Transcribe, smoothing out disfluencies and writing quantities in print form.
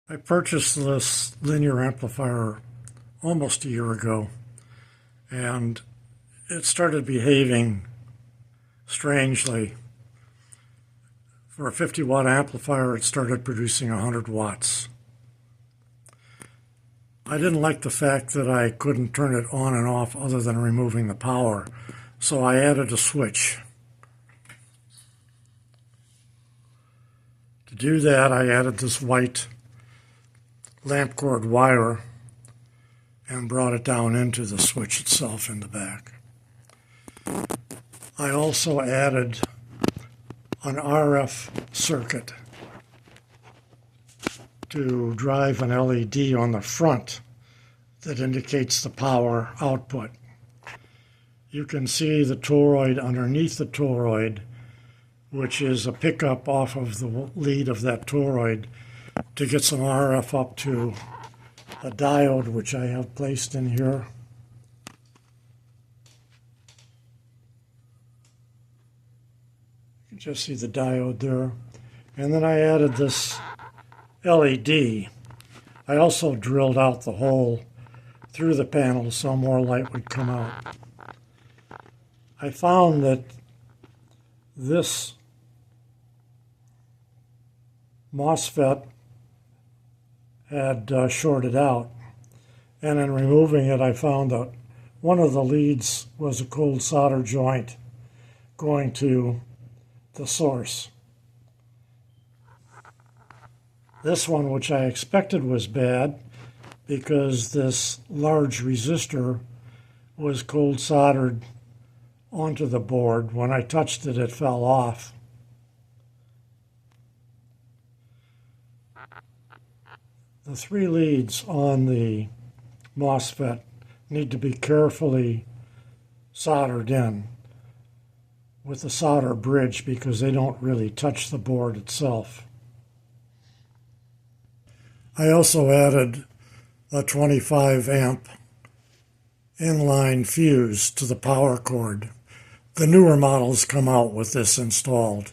I purchased this linear amplifier almost a year ago, and it started behaving strangely. For a 50-watt amplifier, it started producing 100 watts. I didn't like the fact that I couldn't turn it on and off other than removing the power, so I added a switch. To do that, I added this white lamp cord wire and brought it down into the switch itself in the back. I also added an RF circuit to drive an LED on the front that indicates the power output. You can see the toroid underneath the toroid, which is a pickup off of the lead of that toroid to get some RF up to a diode, which I have placed in here. You can just see the diode there. And then I added this LED. I also drilled out the hole through the panel so more light would come out. I found that this MOSFET had shorted out, and in removing it I found that one of the leads was a cold solder joint going to the source. This one, which I expected was bad because this large resistor was cold soldered onto the board. When I touched it, it fell off. The three leads on the MOSFET need to be carefully soldered in with a solder bridge because they don't really touch the board itself. I also added a 25 amp inline fuse to the power cord. The newer models come out with this installed.